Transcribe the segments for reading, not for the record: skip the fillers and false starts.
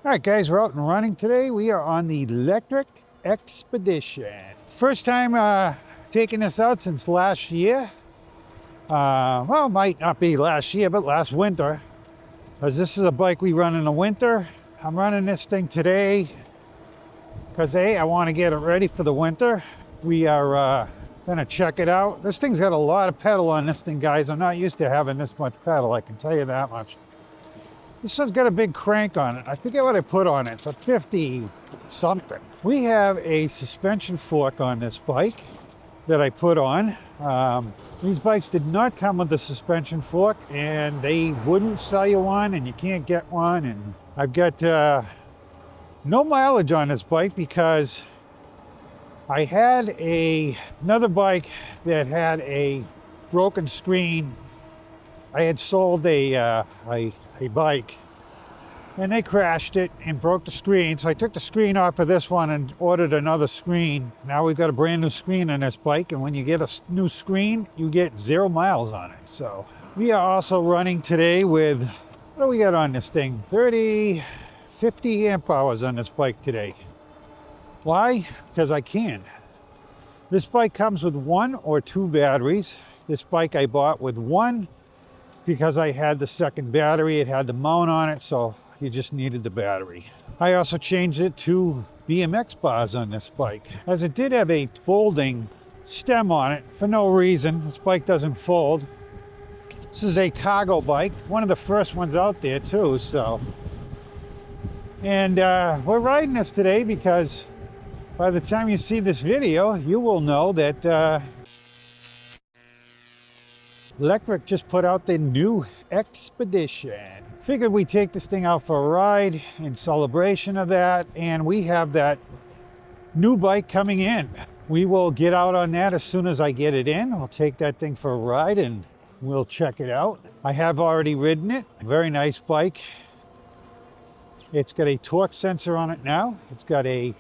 All right, guys, we're out and running today. We are on the Lectric XPedition. First time taking this out since last year. Well, might not be last year, but last winter. Because this is a bike we run in the winter. I'm running this thing today because I want to get it ready for the winter. We are gonna check it out. This thing's got a lot of pedal on this thing, guys. I'm not used to having this much pedal, I can tell you that much. This one's got a big crank on it. I forget what I put on it. It's a 50 something. We have a suspension fork on this bike that I put on. These bikes did not come with the suspension fork, and they wouldn't sell you one, and you can't get one. And I've got no mileage on this bike because I had another bike that had a broken screen. I had sold a bike and they crashed it and broke the screen. So I took the screen off of this one and ordered another screen. Now we've got a brand new screen on this bike, and when you get a new screen, you get 0 miles on it. So we are also running today with, what do we got on this thing? 50 amp hours on this bike today. Why? Because I can. This bike comes with 1 or 2 batteries. This bike I bought with 1 because I had the second battery. It had the mount on it, so you just needed the battery. I also changed it to BMX bars on this bike, as it did have a folding stem on it for no reason. This bike doesn't fold. This is a cargo bike, one of the first ones out there too. So, and we're riding this today because by the time you see this video, you will know that Lectric just put out the new XPedition. Figured we'd take this thing out for a ride in celebration of that, and we have that new bike coming in. We will get out on that as soon as I get it in. We'll take that thing for a ride and we'll check it out. I have already ridden it. Very nice bike. It's got a torque sensor on it now. It's got a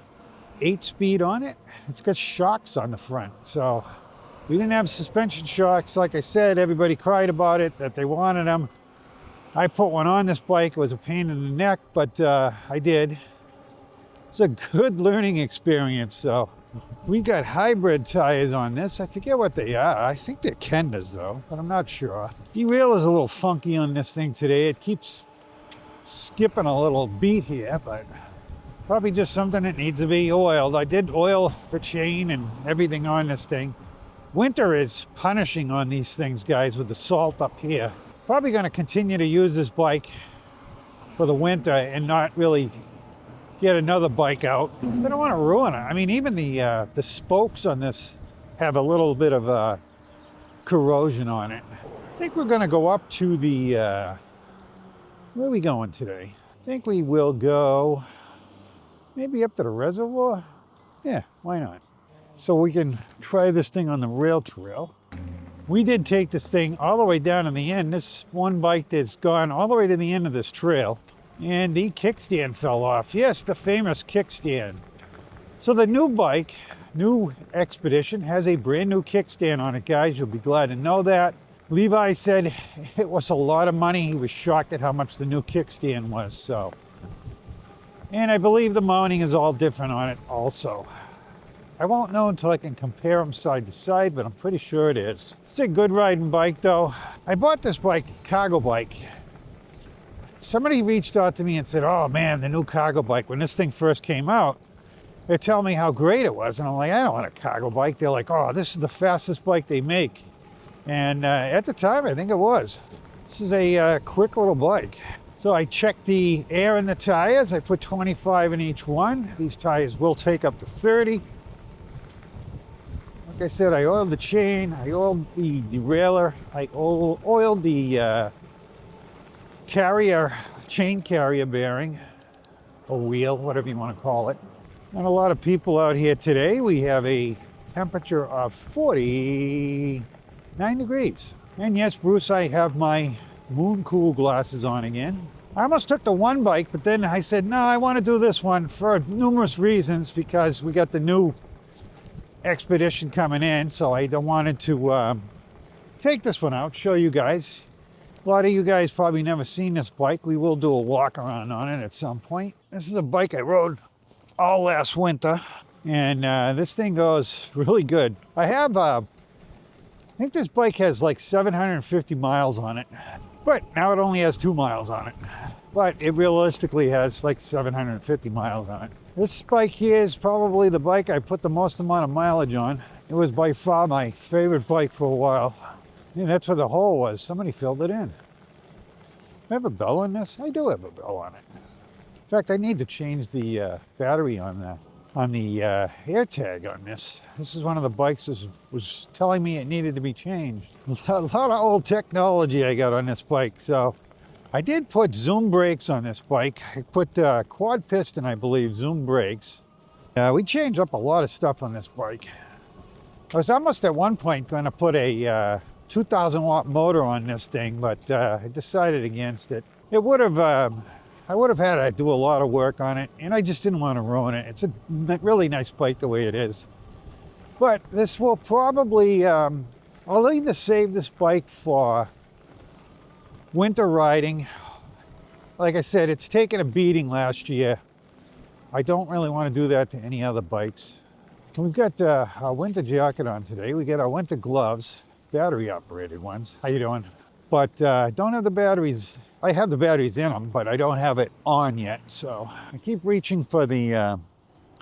8-speed on it. It's got shocks on the front. So we didn't have suspension shocks. Like I said, everybody cried about it, that they wanted them. I put one on this bike. It was a pain in the neck, but I did. It's a good learning experience. So we got hybrid tires on this. I forget what they are. I think they're Kendas though, but I'm not sure. Derail is a little funky on this thing today. It keeps skipping a little beat here, but probably just something that needs to be oiled. I did oil the chain and everything on this thing. Winter is punishing on these things, guys, with the salt up here. Probably going to continue to use this bike for the winter and not really get another bike out. I don't want to ruin it. I mean, even the spokes on this have a little bit of corrosion on it. I think we're going to go up to the, where are we going today? I think we will go maybe up to the reservoir. Yeah, why not? So we can try this thing on the rail trail. We did take this thing all the way down to the end. This one bike that's gone all the way to the end of this trail, and the kickstand fell off. Yes, the famous kickstand. So the new bike, new XPedition, has a brand new kickstand on it, guys. You'll be glad to know that. Levi said it was a lot of money. He was shocked at how much the new kickstand was. So, and I believe the mounting is all different on it also. I won't know until I can compare them side to side, but I'm pretty sure it is. It's a good riding bike though. I bought this bike, cargo bike. Somebody reached out to me and said, oh man, the new cargo bike, when this thing first came out, they tell me how great it was. And I'm like, I don't want a cargo bike. They're like, oh, this is the fastest bike they make. And at the time, I think it was. This is a quick little bike. So I checked the air in the tires. I put 25 in each one. These tires will take up to 30. Like I said, I oiled the chain, I oiled the derailleur, I oiled the chain carrier bearing, or wheel, whatever you want to call it. And a lot of people out here today. We have a temperature of 49 degrees. And yes, Bruce, I have my moon cool glasses on again. I almost took the one bike, but then I said, no, I want to do this one for numerous reasons, because we got the new XPedition coming in, so I wanted to take this one out, show you guys. A lot of you guys probably never seen this bike. We will do a walk around on it at some point. This is a bike I rode all last winter, and this thing goes really good. I think this bike has like 750 miles on it, but now it only has 2 miles on it. But it realistically has like 750 miles on it. This bike here is probably the bike I put the most amount of mileage on. It was by far my favorite bike for a while. And that's where the hole was. Somebody filled it in. I have a bell on this? I do have a bell on it. In fact, I need to change the battery on the air tag on this. This is one of the bikes that was telling me it needed to be changed. A lot of old technology I got on this bike. So I did put zoom brakes on this bike. I put quad piston, I believe, zoom brakes. We changed up a lot of stuff on this bike. I was almost at one point going to put a 2,000 watt motor on this thing, but I decided against it. It would have, I would have had to do a lot of work on it, and I just didn't want to ruin it. It's a really nice bike the way it is. But this will probably, I'll either save this bike for winter riding. Like I said, it's taken a beating last year. I don't really want to do that to any other bikes. We've got our winter jacket on today. We got our winter gloves, battery operated ones. How you doing? But I don't have the batteries. I have the batteries in them, but I don't have it on yet. So I keep reaching for the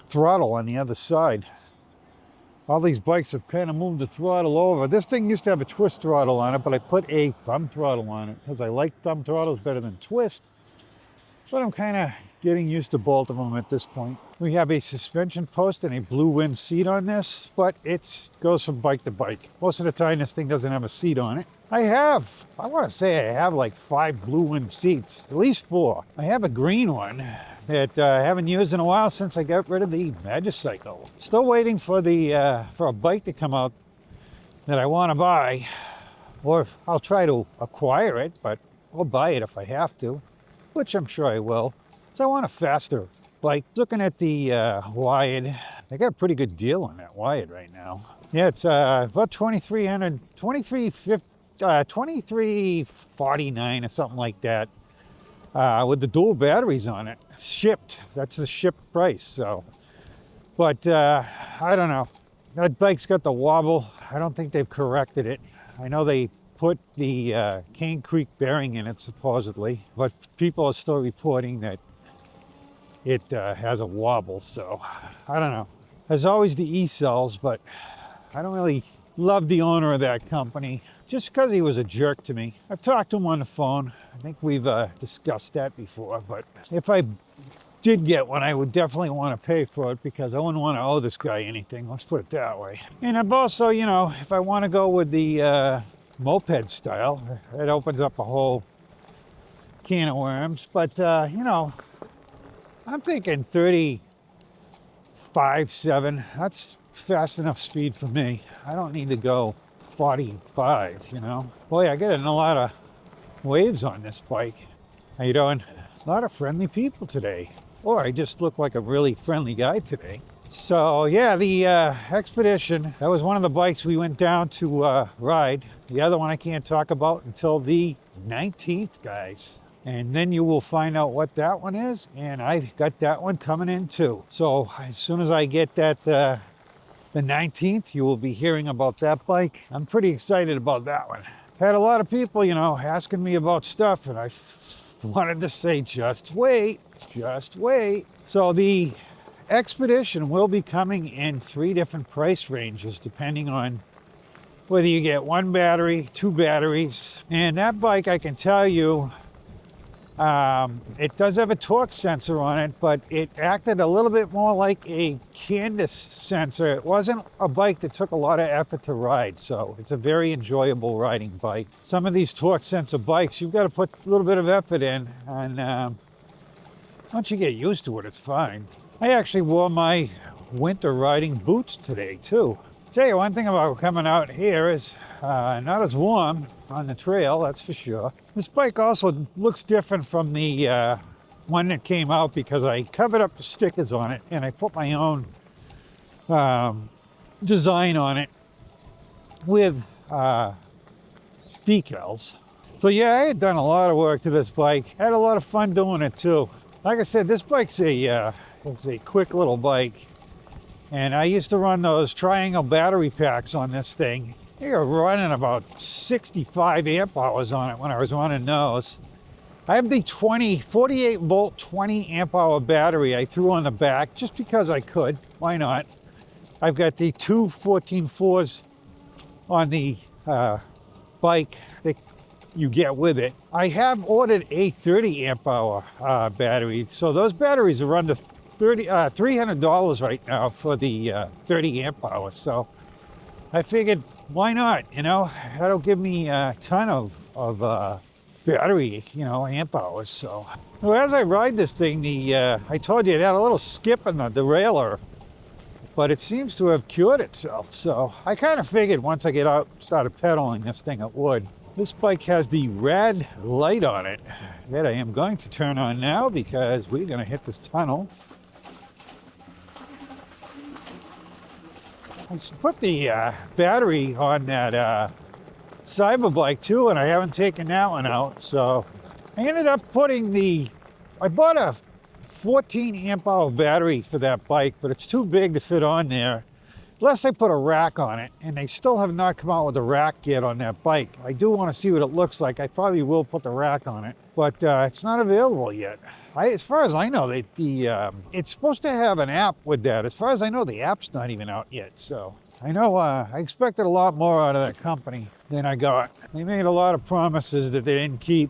throttle on the other side. All these bikes have kind of moved the throttle over. This thing used to have a twist throttle on it, but I put a thumb throttle on it because I like thumb throttles better than twist. But I'm kind of getting used to both of them at this point. We have a suspension post and a blue wind seat on this, but it goes from bike to bike. Most of the time, this thing doesn't have a seat on it. I want to say I have like 5 blue wind seats, at least 4. I have a green one that I haven't used in a while since I got rid of the Magicycle. Still waiting for a bike to come out that I want to buy, or I'll try to acquire it, but I'll buy it if I have to, which I'm sure I will. So I want a faster bike. Looking at the Wired, they got a pretty good deal on that Wired right now. Yeah, it's about $23.49 or something like that, with the dual batteries on it. Shipped. That's the shipped price. So, but I don't know. That bike's got the wobble. I don't think they've corrected it. I know they put the Cane Creek bearing in it supposedly, but people are still reporting that it has a wobble. So I don't know. There's always the e-cells, but I don't really love the owner of that company just because he was a jerk to me. I've talked to him on the phone. I think we've discussed that before, but if I did get one, I would definitely want to pay for it because I wouldn't want to owe this guy anything. Let's put it that way. And I've also, you know, if I want to go with the moped style, it opens up a whole can of worms. But, you know, I'm thinking 35.7. That's fast enough speed for me. I don't need to go 45, you know. Boy, I get in a lot of waves on this bike. How you doing? A lot of friendly people today. Or I just look like a really friendly guy today. So yeah, the Expedition, that was one of the bikes we went down to ride. The other one I can't talk about until the 19th, guys. And then you will find out what that one is. And I got that one coming in too. So as soon as I get that, the 19th, you will be hearing about that bike. I'm pretty excited about that one. Had a lot of people, you know, asking me about stuff, and I wanted to say, just wait, just wait. So the Expedition will be coming in 3 different price ranges, depending on whether you get 1 battery, 2 batteries. And that bike, I can tell you, it does have a torque sensor on it, but it acted a little bit more like a Canvas sensor. It wasn't a bike that took a lot of effort to ride, so it's a very enjoyable riding bike. Some of these torque sensor bikes, you've got to put a little bit of effort in, and once you get used to it, it's fine. I actually wore my winter riding boots today, too. Tell you one thing about coming out here is not as warm on the trail, that's for sure. This bike also looks different from the one that came out because I covered up the stickers on it and I put my own design on it with decals. So yeah, I had done a lot of work to this bike. Had a lot of fun doing it too. Like I said, this bike's it's a quick little bike. And I used to run those triangle battery packs on this thing. They were running about 65 amp hours on it when I was running those. I have the 48 volt 20 amp hour battery I threw on the back just because I could. Why not? I've got the two 14.4s on the bike that you get with it. I have ordered a 30 amp hour battery. So those batteries are under $300 right now for the 30 amp hour. So I figured, why not? You know, that'll give me a ton of battery, you know, amp hours. So as I ride this thing, I told you it had a little skip in the derailleur, but it seems to have cured itself. So I kind of figured once I get out, started pedaling this thing, it would. This bike has the rad light on it that I am going to turn on now because we're going to hit this tunnel. I put the battery on that cyber bike too, and I haven't taken that one out. So I ended up I bought a 14 amp hour battery for that bike, but it's too big to fit on there. Unless I put a rack on it, and they still have not come out with a rack yet on that bike. I do want to see what it looks like. I probably will put the rack on it, but it's not available yet. As far as I know, it's supposed to have an app with that. As far as I know, the app's not even out yet. So I know I expected a lot more out of that company than I got. They made a lot of promises that they didn't keep.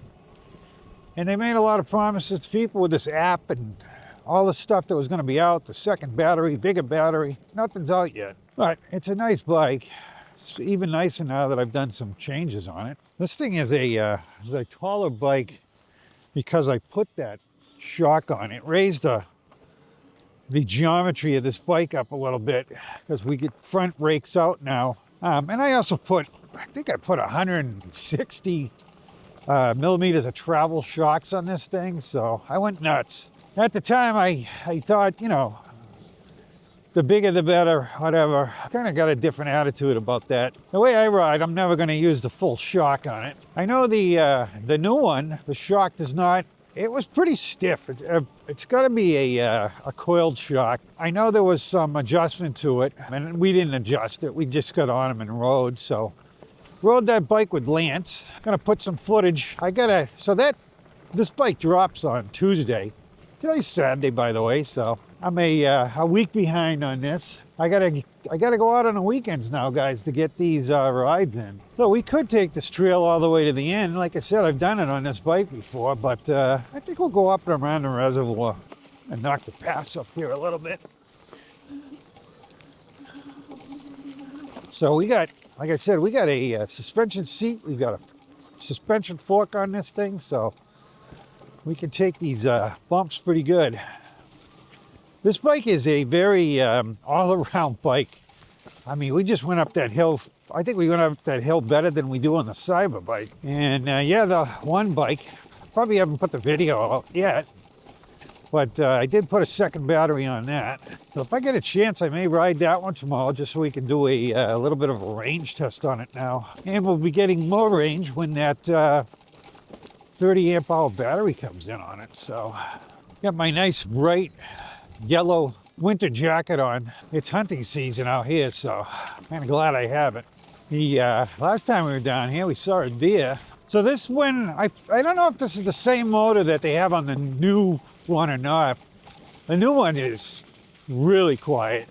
And they made a lot of promises to people with this app and all the stuff that was going to be out, the second battery, bigger battery, nothing's out yet. But it's a nice bike. It's even nicer now that I've done some changes on it. This thing is a taller bike because I put that shock on it. Raised the geometry of this bike up a little bit because we get front rakes out now. And I also I think I put 160 millimeters of travel shocks on this thing, so I went nuts. At the time, I thought, you know, the bigger the better, whatever. I kind of got a different attitude about that. The way I ride, I'm never going to use the full shock on it. I know the new one, the shock does not. It was pretty stiff. It's got to be a coiled shock. I know there was some adjustment to it, and we didn't adjust it. We just got on them and rode. So rode that bike with Lance. Gonna put some footage. This bike drops on Tuesday. Today's Saturday, by the way, so I'm a week behind on this. I gotta go out on the weekends now, guys, to get these rides in. So we could take this trail all the way to the end. Like I said, I've done it on this bike before, but I think we'll go up and around the reservoir and knock the pass up here a little bit. So we got, like I said, we got a suspension seat. We've got a suspension fork on this thing, so we can take these bumps pretty good. This bike is a very all-around bike. I mean, we just went up that hill. I think we went up that hill better than we do on the cyber bike. And yeah, the one bike, probably haven't put the video out yet, but I did put a second battery on that. So if I get a chance, I may ride that one tomorrow just so we can do a little bit of a range test on it now. And we'll be getting more range when that 30 amp hour battery comes in on it. So got my nice bright yellow winter jacket on. It's hunting season out here, so I'm kind of glad I have it. The last time we were down here, we saw a deer. So this one, I don't know if this is the same motor that they have on the new one or not. The new one is really quiet.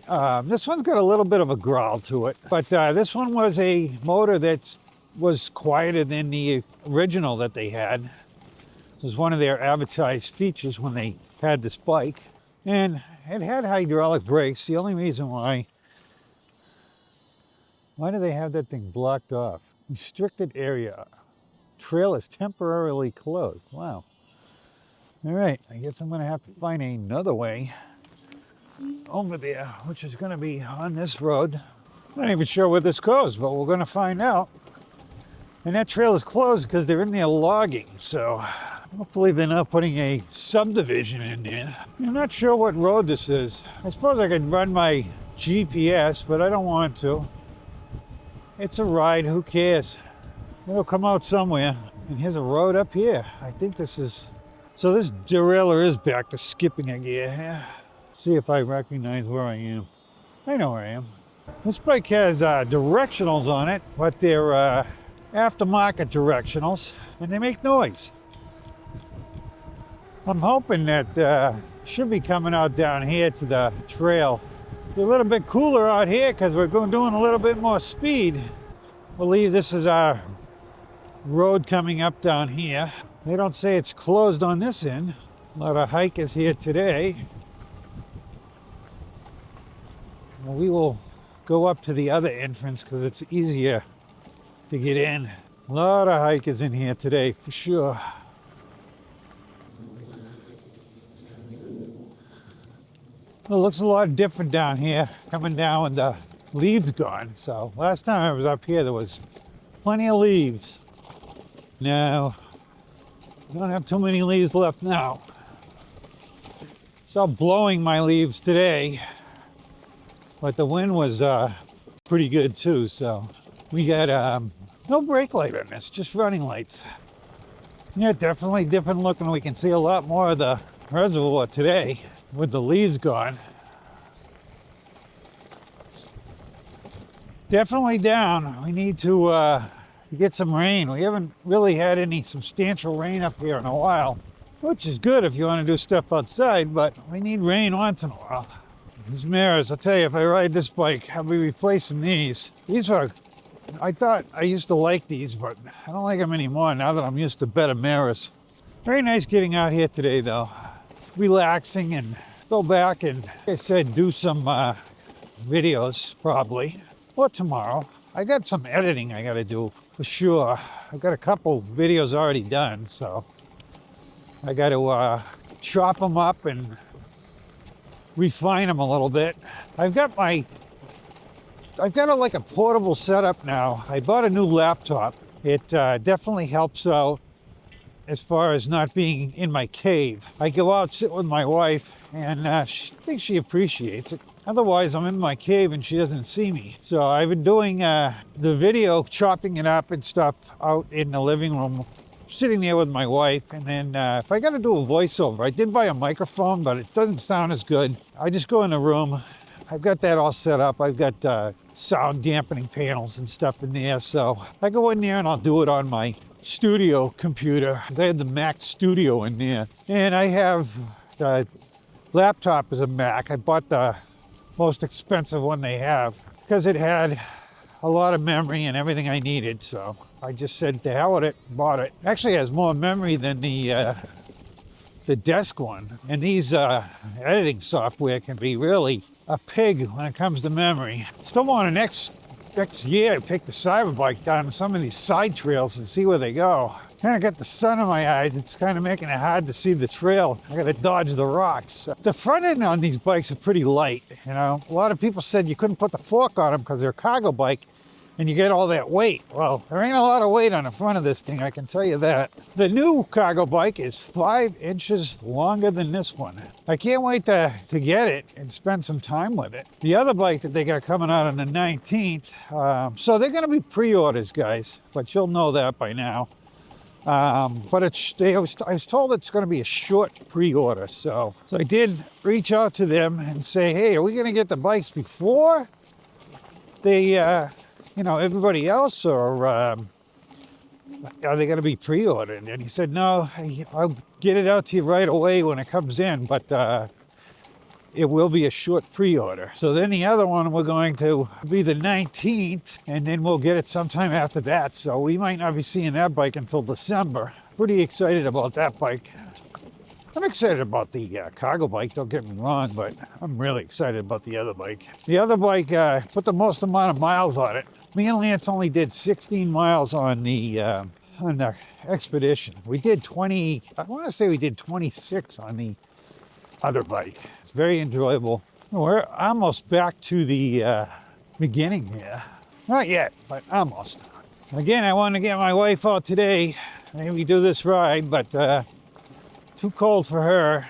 This one's got a little bit of a growl to it, but this one was a motor that was quieter than the original that they had. It was one of their advertised features when they had this bike. And it had hydraulic brakes. The only reason why do they have that thing blocked off? Restricted area. Trail is temporarily closed. Wow. All right, I guess I'm gonna have to find another way over there, which is gonna be on this road. I'm not even sure where this goes, but we're gonna find out. And that trail is closed because they're in there logging, so hopefully they're not putting a subdivision in there. I'm not sure what road this is. I suppose I could run my GPS, but I don't want to. It's a ride, who cares? It'll come out somewhere. And here's a road up here. I think this is, so this derailleur is back to skipping a gear. Yeah. See if I recognize where I am. I know where I am. This bike has directionals on it, but they're aftermarket directionals, and they make noise. I'm hoping that should be coming out down here to the trail. It's a little bit cooler out here because we're doing a little bit more speed. I believe this is our road coming up down here. They don't say it's closed on this end. A lot of hikers here today. Well, we will go up to the other entrance because it's easier to get in. A lot of hikers in here today for sure. Well, it looks a lot different down here, coming down with the leaves gone. So last time I was up here, there was plenty of leaves. Now, I don't have too many leaves left now. So blowing my leaves today, but the wind was pretty good too. So we got no brake light on this, just running lights. Yeah, definitely different looking. We can see a lot more of the reservoir today with the leaves gone. Definitely down. We need to get some rain. We haven't really had any substantial rain up here in a while, which is good if you want to do stuff outside, but we need rain once in a while. These mirrors, I'll tell you, if I ride this bike, I'll be replacing these. These are, I thought I used to like these, but I don't like them anymore now that I'm used to better mirrors. Very nice getting out here today though. Relaxing and go back and, like I said, do some videos probably, or tomorrow. I got some editing I gotta do for sure. I got a couple videos already done, so I got to chop them up and refine them a little bit. I've got like a portable setup now. I bought a new laptop. It definitely helps out as far as not being in my cave. I go out, sit with my wife, and I think she appreciates it. Otherwise, I'm in my cave and she doesn't see me. So I've been doing the video, chopping it up and stuff out in the living room, sitting there with my wife. And then if I got to do a voiceover, I did buy a microphone, but it doesn't sound as good. I just go in the room. I've got that all set up. I've got sound dampening panels and stuff in there. So I go in there and I'll do it on my studio computer. I had the Mac Studio in there. And I have the laptop as a Mac. I bought the most expensive one they have because it had a lot of memory and everything I needed. So I just said to hell with it, bought it. Actually has more memory than the desk one. And these editing software can be really a pig when it comes to memory. Still want to next year take the Cyberbike down some of these side trails and see where they go. Kind of got the sun in my eyes. It's kind of making it hard to see the trail. I got to dodge the rocks. The front end on these bikes are pretty light. You know, a lot of people said you couldn't put the fork on them because they're a cargo bike and you get all that weight. Well, there ain't a lot of weight on the front of this thing, I can tell you that. The new cargo bike is 5 inches longer than this one. I can't wait to get it and spend some time with it. The other bike that they got coming out on the 19th, so they're gonna be pre-orders, guys, but you'll know that by now. But I was told it's going to be a short pre-order. So I did reach out to them and say, hey, are we going to get the bikes before they, everybody else, or are they going to be pre-ordered? And he said, no, I'll get it out to you right away when it comes in, but it will be a short pre-order. So then the other one we're going to be the 19th, and then we'll get it sometime after that. So we might not be seeing that bike until December. Pretty excited about that bike. I'm excited about the cargo bike, don't get me wrong, but I'm really excited about the other bike. The other bike put the most amount of miles on it. Me and Lance only did 16 miles on the Expedition. We did 20, I want to say we did 26 on the other bike. It's very enjoyable. We're almost back to the beginning here. Not yet, but almost. Again, I wanted to get my wife out today. Maybe do this ride, but too cold for her.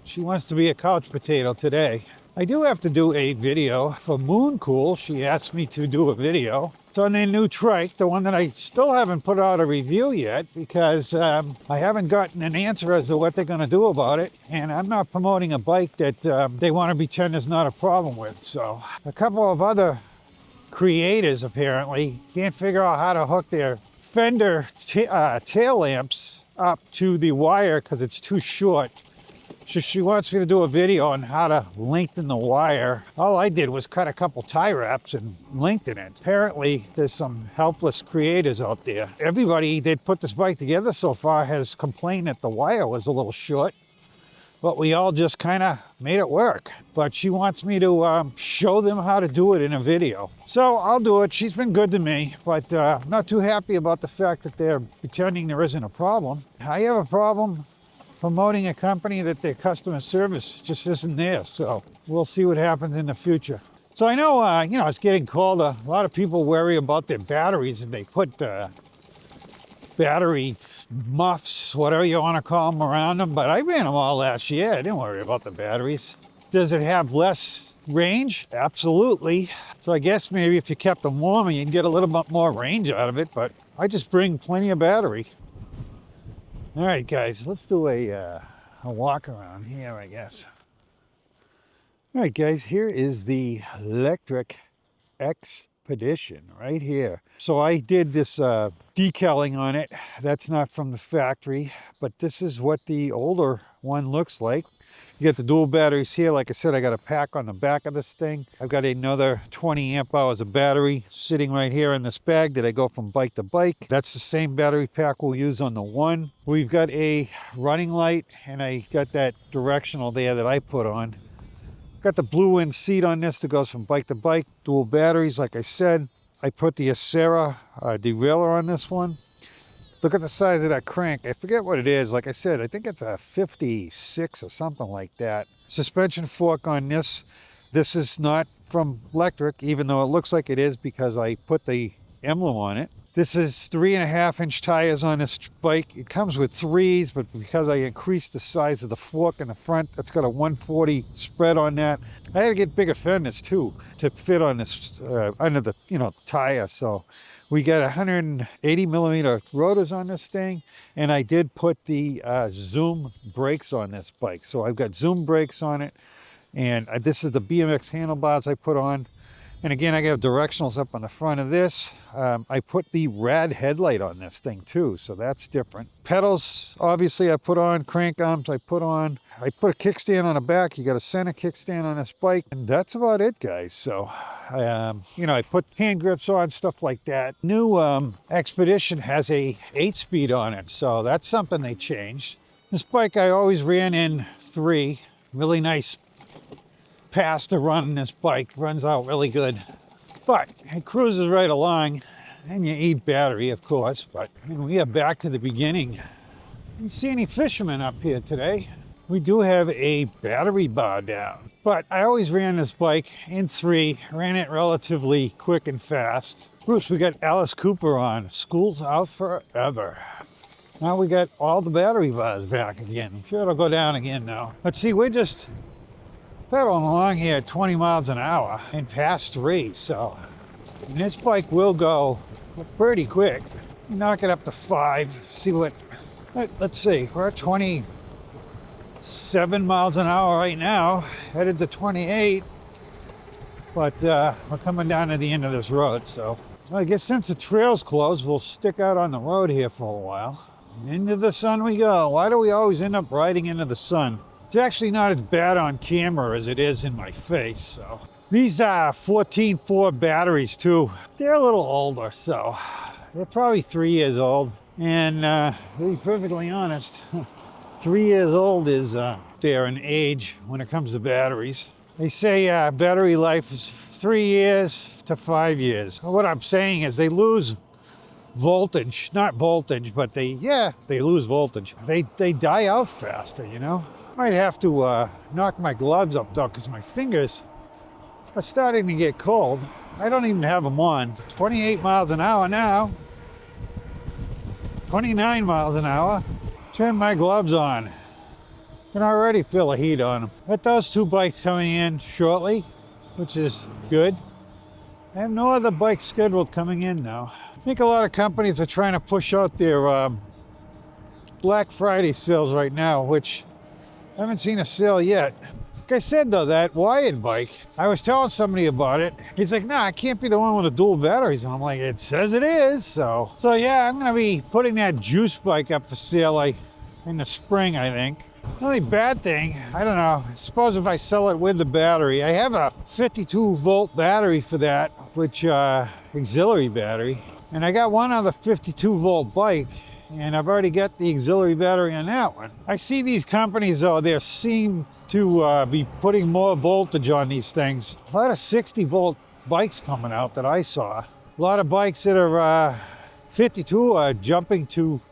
She wants to be a couch potato today. I do have to do a video for Moon Cool. She asked me to do a video. It's on their new trike, the one that I still haven't put out a review yet because I haven't gotten an answer as to what they're going to do about it. And I'm not promoting a bike that they want to pretend is not a problem with. So a couple of other creators apparently can't figure out how to hook their fender tail lamps up to the wire because it's too short. So she wants me to do a video on how to lengthen the wire. All I did was cut a couple tie wraps and lengthen it. Apparently there's some helpless creators out there. Everybody that put this bike together so far has complained that the wire was a little short, but we all just kind of made it work. But she wants me to show them how to do it in a video. So I'll do it. She's been good to me, but I'm not too happy about the fact that they're pretending there isn't a problem. I have a problem promoting a company that their customer service just isn't there. So we'll see what happens in the future. So I know, it's getting colder. A lot of people worry about their batteries and they put battery muffs, whatever you want to call them, around them. But I ran them all last year. I didn't worry about the batteries. Does it have less range? Absolutely. So I guess maybe if you kept them warm, you can get a little bit more range out of it. But I just bring plenty of battery. All right, guys, let's do a walk around here, I guess. All right, guys, here is the Lectric XPedition right here. So I did this decaling on it. That's not from the factory, but this is what the older one looks like. You got the dual batteries here. Like I said, I got a pack on the back of this thing. I've got another 20 amp hours of battery sitting right here in this bag that I go from bike to bike. That's the same battery pack we'll use on the one. We've got a running light and I got that directional there that I put on. Got the blue end seat on this that goes from bike to bike. Dual batteries, like I said. I put the Acera derailleur on this one. Look at the size of that crank. I forget what it is. Like I said, I think it's a 56 or something like that. Suspension fork on this. This is not from Lectric, even though it looks like it is because I put the emblem on it. This is 3.5-inch tires on this bike. It comes with 3s, but because I increased the size of the fork in the front, that's got a 140 spread on that. I had to get bigger fenders too to fit on this under the tire. So we got 180 millimeter rotors on this thing, and I did put the Zoom brakes on this bike. So I've got Zoom brakes on it, and this is the BMX handlebars I put on. And again, I got directionals up on the front of this. I put the rad headlight on this thing too, so that's different. Pedals, obviously, I put on. Crank arms, I put on. I put a kickstand on the back. You got a center kickstand on this bike, and that's about it, guys. So, I put hand grips on, stuff like that. New XPedition has a 8-speed on it, so that's something they changed. This bike I always ran in 3. Really nice pass to run this bike. Runs out really good, but it cruises right along, and you eat battery, of course. But we are back to the beginning. You see any fishermen up here today? We do have a battery bar down, but I always ran this bike in 3, ran it relatively quick and fast. Bruce, we got Alice Cooper on. School's out forever. Now we got all the battery bars back again. I'm sure it'll go down again now. Let's see, we're just pedaling along here at 20 miles an hour and past 3, so this bike will go pretty quick. Knock it up to 5, see what, let's see, we're at 27 miles an hour right now, headed to 28, but we're coming down to the end of this road, so I guess since the trail's closed, we'll stick out on the road here for a while. Into the sun we go. Why do we always end up riding into the sun? It's actually not as bad on camera as it is in my face. So these are 14.4 batteries too. They're a little older, so they're probably 3 years old. And to be perfectly honest, 3 years old is they're an age when it comes to batteries. They say battery life is 3 years to 5 years. What I'm saying is they lose voltage, not voltage, but they lose voltage. They die out faster, Might have to knock my gloves up though, because my fingers are starting to get cold. I don't even have them on. 28 miles an hour now. 29 miles an hour. Turn my gloves on. can already feel the heat on them. Got those two bikes coming in shortly, which is good. I have no other bikes scheduled coming in now. I think a lot of companies are trying to push out their Black Friday sales right now, which I haven't seen a sale yet. Like I said though, that wired bike, I was telling somebody about it. He's like, nah, it can't be the one with the dual batteries. And I'm like, it says it is. So yeah, I'm gonna be putting that juice bike up for sale like in the spring, I think. The only bad thing, I don't know, I suppose if I sell it with the battery, I have a 52 volt battery for that, which auxiliary battery. And I got one other 52 volt bike, and I've already got the auxiliary battery on that one. I see these companies though, they seem to be putting more voltage on these things. A lot of 60 volt bikes coming out that I saw. A lot of bikes that are 52 are jumping to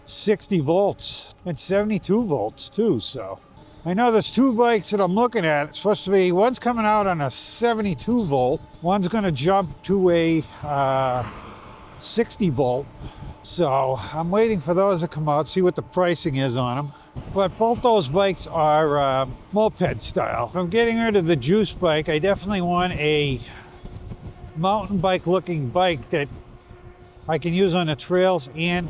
60 volts and 72 volts too. So I know there's two bikes that I'm looking at. It's supposed to be, one's coming out on a 72 volt, one's gonna jump to a 60 volt. So I'm waiting for those to come out, see what the pricing is on them. But both those bikes are moped style. If I'm getting rid of the juice bike, I definitely want a mountain bike looking bike that I can use on the trails and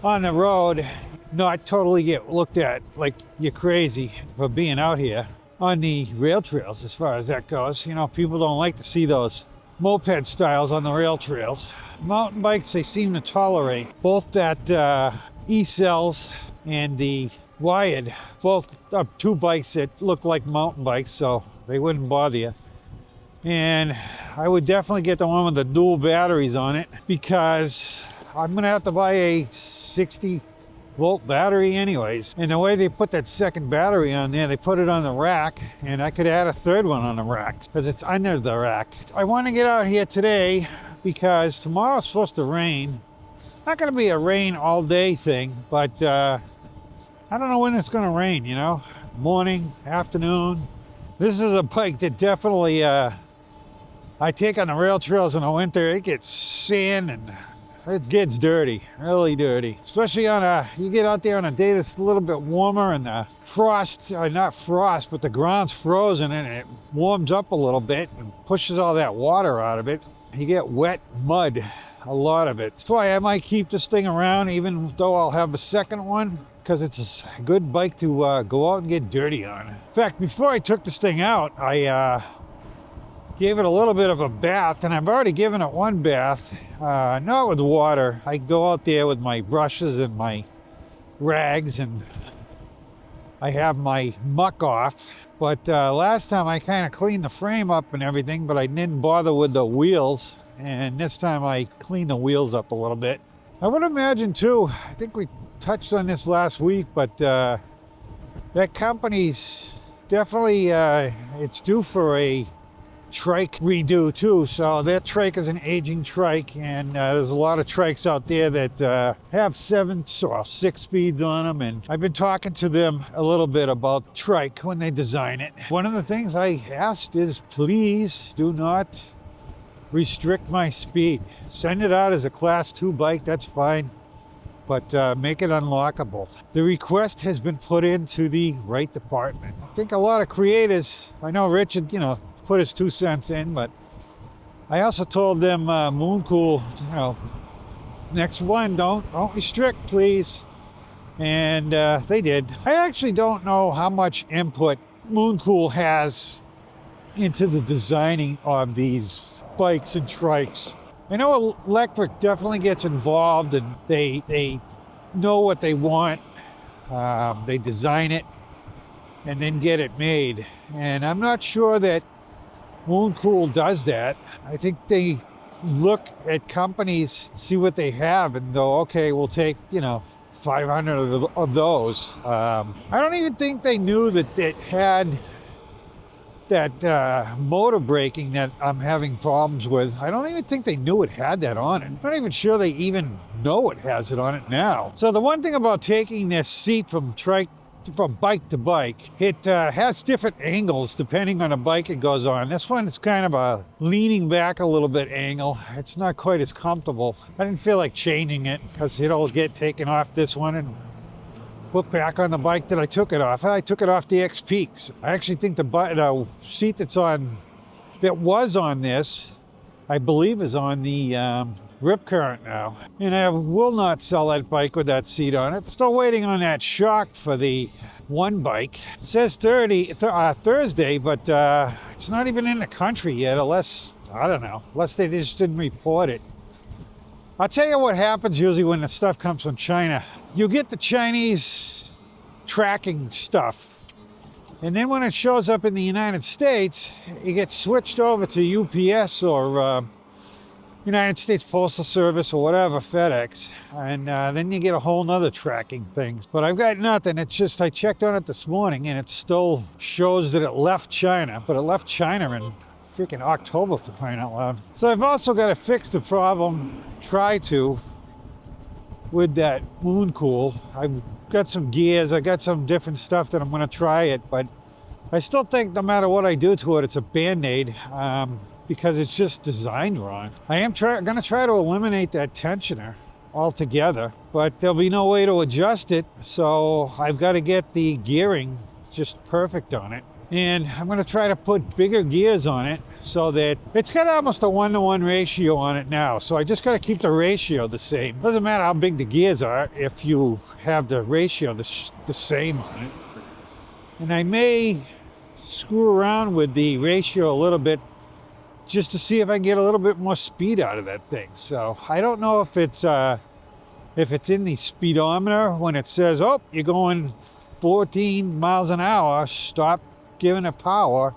on the road, not totally get looked at like you're crazy for being out here on the rail trails as far as that goes. You know, people don't like to see those moped styles on the rail trails. Mountain bikes, they seem to tolerate both that E-cells and the wired, both are two bikes that look like mountain bikes, so they wouldn't bother you. And I would definitely get the one with the dual batteries on it, because I'm gonna have to buy a 60 volt battery anyways. And the way they put that second battery on there, they put it on the rack, and I could add a third one on the rack because it's under the rack. I want to get out here today because tomorrow's supposed to rain. Not gonna be a rain all day thing, but I don't know when it's gonna rain, you know? Morning, afternoon. This is a bike that definitely I take on the rail trails in the winter. It gets sand and it gets dirty, really dirty. Especially on you get out there on a day that's a little bit warmer and the frost, not frost, but the ground's frozen and it warms up a little bit and pushes all that water out of it. You get wet mud, a lot of it. That's why I might keep this thing around even though I'll have a second one, because it's a good bike to go out and get dirty on. In fact, before I took this thing out, I gave it a little bit of a bath, and I've already given it one bath, not with water. I go out there with my brushes and my rags, and I have my muck off. But last time I kind of cleaned the frame up and everything, but I didn't bother with the wheels. And this time I cleaned the wheels up a little bit. I would imagine too, I think we touched on this last week, but that company's definitely, it's due for a trike redo too. So that trike is an aging trike, and there's a lot of trikes out there that have 7 or 6 speeds on them, and I've been talking to them a little bit about trike when they design it. One of the things I asked is, please do not restrict my speed. Send it out as a class 2 bike, that's fine, but make it unlockable. The request has been put into the right department. I think a lot of creators, I know Richard, you know, put his 2 cents in, but I also told them, Mooncool, you know, next one, don't restrict, please. And they did. I actually don't know how much input Mooncool has into the designing of these bikes and trikes. I know Lectric definitely gets involved, and they know what they want. They design it and then get it made. And I'm not sure that Mooncool does that. I think they look at companies, see what they have, and go, okay, we'll take, you know, 500 of those. I don't even think they knew that it had that motor braking that I'm having problems with. I don't even think they knew it had that on it. I'm not even sure they even know it has it on it now. So the one thing about taking this seat from bike to bike, it has different angles depending on the bike it goes on. This one is kind of a leaning back a little bit angle. It's not quite as comfortable. I didn't feel like changing it because it'll get taken off this one and put back on the bike that I took it off. I took it off the X Peaks. I actually think the seat that was on this, I believe is on the Rip Current now. And I will not sell that bike with that seat on it. Still waiting on that shock for the one bike. It says Thursday, but it's not even in the country yet, unless, I don't know, unless they just didn't report it. I'll tell you what happens usually when the stuff comes from China. You get the Chinese tracking stuff, and then when it shows up in the United States, it gets switched over to UPS or United States Postal Service or whatever, FedEx, and then you get a whole nother tracking thing. But I've got nothing. It's just, I checked on it this morning and it still shows that it left China, but it left China in freaking October, for crying out loud. So I've also got to fix the problem, with that Moon Cool. I've got some gears, I got some different stuff that I'm going to try it, but I still think no matter what I do to it, it's a Band-Aid. Because it's just designed wrong. I am going to try to eliminate that tensioner altogether, but there'll be no way to adjust it, so I've got to get the gearing just perfect on it. And I'm going to try to put bigger gears on it so that it's got almost a 1-to-1 ratio on it now, so I just got to keep the ratio the same. Doesn't matter how big the gears are if you have the ratio the same on it. And I may screw around with the ratio a little bit just to see if I can get a little bit more speed out of that thing. So I don't know if it's in the speedometer when it says, oh, you're going 14 miles an hour, stop giving it power,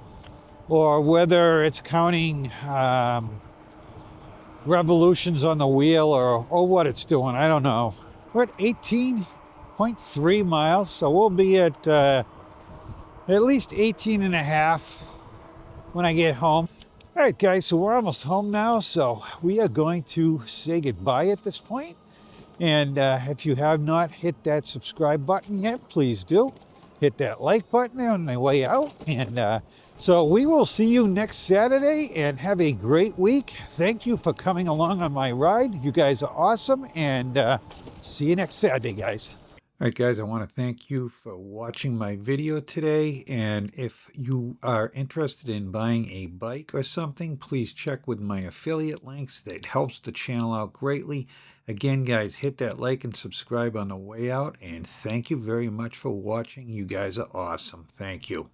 or whether it's counting revolutions on the wheel or what it's doing. I don't know. We're at 18.3 miles, so we'll be at least 18 and a half when I get home. All right, guys, so we're almost home now, so we are going to say goodbye at this point. And if you have not hit that subscribe button yet, please do. Hit that like button on the way out. And so we will see you next Saturday, and have a great week. Thank you for coming along on my ride. You guys are awesome, and see you next Saturday, guys. All right, guys, I want to thank you for watching my video today, and if you are interested in buying a bike or something, please check with my affiliate links. That helps the channel out greatly. Again, guys, hit that like and subscribe on the way out, and thank you very much for watching. You guys are awesome. Thank you.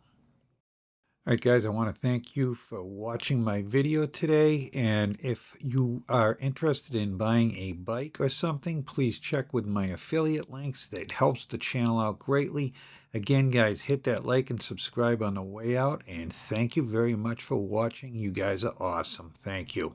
All right, guys, I want to thank you for watching my video today, and if you are interested in buying a bike or something, please check with my affiliate links. That helps the channel out greatly. Again, guys, hit that like and subscribe on the way out, and thank you very much for watching. You guys are awesome. Thank you.